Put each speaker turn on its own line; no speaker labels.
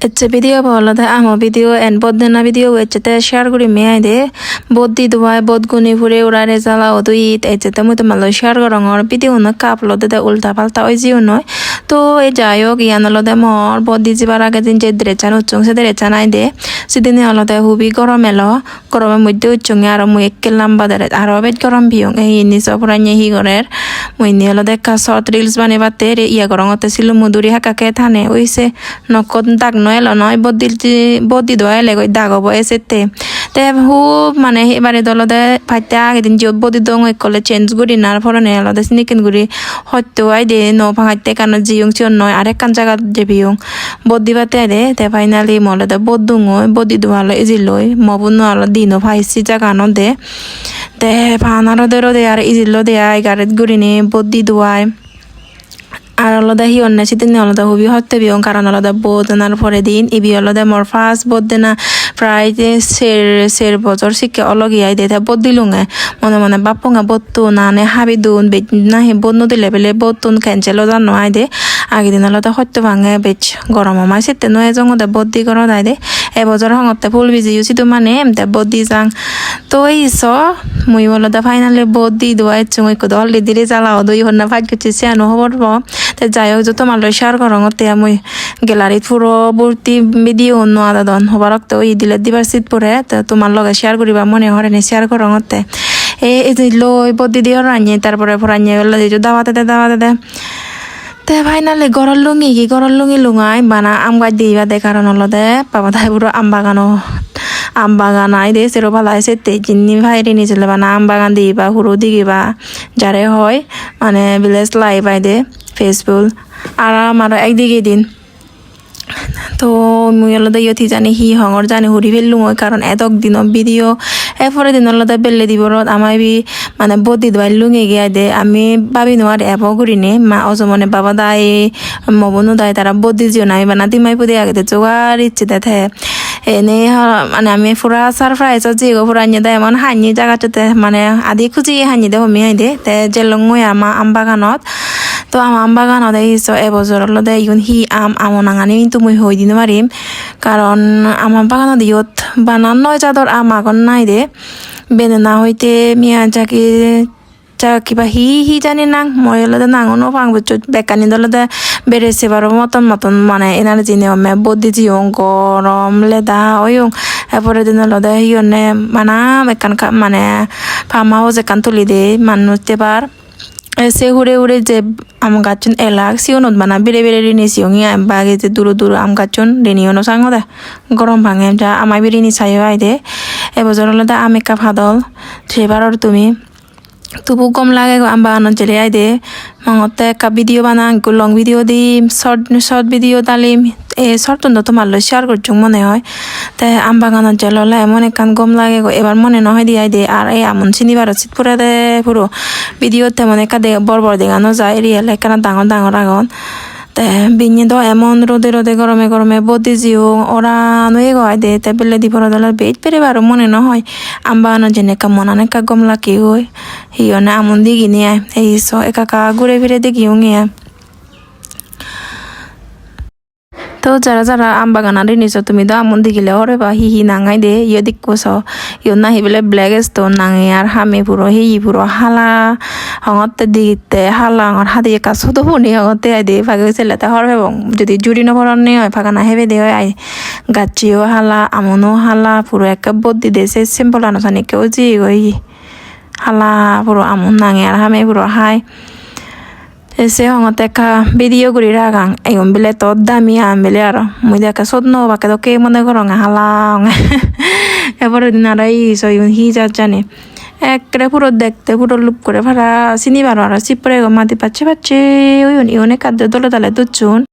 It's video bolo da amo video and bod na video echete share guri me aide bod di duai bod guni phure urare jala odui echete mu malo share gorongor video na ka upload da ulta palta oi jiu noi to e jayo gian lo da mor bod di jibar age din je drechan uchung se drechan aide sidine alo da hubi goromelo gorome moddhe uchung aro mu ekkel lamba dare aro bet gorom biung e ni so puranye hi gorer mu ni alo da ka short reels bane batte re ia gorongote silu muduri hakake thane oise nokon dag noelo নয় বদ্দি দোয়ালে গই দাগব এসেতে তে হু মানে এবারে দলদে ফাইতে আগে দিন যে বদ্দি দং কলে change গুরি নার ফরনে আলাদা সিনিকেন গুরি হয়তো আই দে ন ভাঙাইতে কান জিয়ং চিয়ন নয় আরেক কান জায়গা যে বিয়ং বদ্দি বাতে দে তে ফাইনালি মলদে বদ্দুং বদ্দি দোয়ালে ইজিলই মবুন আলো দিনো ফাইসি জায়গা ন দে তে ফানারো দেরো দে আর ইজিলো দে আই গারেত গুরি নে বদ্দি দোয়ায় আর আলাদা হি অন্য সেদিন আলাদা হবি হতে বিয়ং কারণ আলাদা বোধ আনার পরে দিন ইবি আলাদা মোর ফার্স্ট বোধ দেনা প্রায় সের বছর শিখে অলগিয়াই দে বোধ দিলুঙে মনে মনে বাপুঙা বোধ না নে হাবি দুন বেচ না হে বোধ নদী লেভেলে বোধ তুন ক্যান্সেলও জানো আই দে আগে দিন আলাদা হতে ভাঙে বেচ গরম মাই সেতে নয় জং দে বোধ দি করো দাই দে এবছর হঙতে ফুল বিজি ইউসি তো মানে এমতে বোধ দি যাং তো এই স মুই আলাদা ফাইনালি বোধ দি দোয়াই চুঙ কো দল দিরে জ্বালাও দুই হন্না ফাইট করছি সে আনো হবর তে যাই হোক যত মালয় শেয়ার করতে আমি গ্যালারিত পুরো ভর্তি ভিডিও অন্য আদা দন হবার রক্ত ওই দিলে দিবার সিট পরে তো তোমার লগে শেয়ার করিবা মনে হরে নি শেয়ার করতে এই যে লই বদি দিয়ে রান্নে তারপরে ফরান্নে গেলে যে দাওয়াতে দে তে ফাইনালি গরল লুঙি লুঙাই বানা আম গাছ দিবা দে কারণ হলো দে বাবা তাই পুরো আম বাগান আই দে সেরো ভালো আছে তে জিন্নি ভাইরে নিয়েছিল বানা আম বাগান দিবা হুরো দিবা যারে হয় মানে ভিলেজ লাইভ আই দে ফেসবুক আর আমার একদিকে দিন তো মুই আলাদা ইয়তি জানি হি হঙর জানি হুরি ফেললুম ওই কারণ এতক দিন ভিডিও এরপরে দিন আলাদা বেললে দিব আমার বি মানে বদি দোয়াই লুঙে গিয়া দে আমি ভাবি নোয়ার এব করিনে মা অজমনে বাবা দায় মবনু দায় তারা বদি জিও না আমি বানা দিমাই পদে আগে জোগার ইচ্ছে দেখে এনে মানে আমি পুরা সারপ্রাইজ যে পুরা নিয়ে দেয় এমন হানি জায়গাটাতে মানে আদি খুঁজি হানি দে হমি দে তে জেলং মই আমা আম বাগানত তো আম বাগানত এই এবছর দে ইউন হি আমন আঙানি কিন্তু মই হই দিন মারিম কারণ আমার বাগানত ইয়ত বানান নয় চাদর আম আগন নাই দে বেনে না হইতে মিয়া চাকি কিবা হি জানি নাং মই হলে নাঙনো ফাং বুঝছো বেকানি দলতে বেড়েছে বারো মতন মানে এনার্জি নেওয়া বদি জিও গরম লেদা ওইং এরপরে দিন লদে হিয়নে মানাম একান মানে ফার্ম হাউস একান তুলি দে মানুষ এবার সে হুড়ে যে আম গাছন এলাক সিওনত বানা বেড়ে রিনি সিওঙি বাগে যে দূর আম গাছন রেনিওনো সাঙ্গ দে গরম ভাঙে যা আমায় বিরিনি চাইও আই দে এবছর হলে আম একা ভাদল সেবার তুমি তবু কম লাগে আম বাগানত জেলে আই দে মঙতে একটা ভিডিও বানা লং ভিডিও দিম শর্ট ভিডিও দালিম শর্ট তো মারলো শেয়ার করছো মনে হয় তাই আম বাগানত জেলে এমন একখান গম লাগে এবার মনে নহয় দিয়াই দে আর এই আমন চিনিবার চিত পুরা দে পুরো ভিডিও তেমন একা বড় দেখানো যায় রিয়েল একখানা ডাঙর আগন তে বিনি দ এমন রোদে গরমে বদি জিও ওরা নয়ে গায় দে তে বেলে দিব দলার বেট পেরে বারো মনে নহয় আম বাগানত যেনেকা মনানেকা গম লাকি হই হিয়নে আমন দিগি নিয়ে এই একা ঘুরে ফিরে দেখিও নিয়ে তো যারা আম বাগান আরে নিছো তুমি তো আমন দিগিলে হরে বা হি নাঙাই দে ইয়ে দিকোস ইয়ে না হিবেলে ব্ল্যাক স্টোন নাঙে আর হামে পুরো হি পুরো হালা হঙতে দিতে হালা আমার হাতে কাছো তো বনি হঙতে আই দে ফাগে ছেলেতে হর এবং যদি জুড়ি নভরণে হয় ফাঁকা না হেবে দে হয় আই গাছিও হালা আমনও হালা পুরো একটা বদ্দি দেশে সিম্পল আনুষ্ঠানিক কেউ জি গই হালা পুরো আমন নাঙে আর হামে পুরো হাই এসে হঙতে একটা ভিডিও করি রাগাং এগম বেলে তোর দামি আম বেলে আর মুই দেখা সদনো বাকে তো কে মনে করো হালা এবারে দিন আর এই হি যা জানে একরে পুরো দেখতে পুরো লুপ করে ভাড়া চিনি বারো আর চিপরে মাটি পাচ্ছে ওই অনেক কাদ্য দলে দুচুন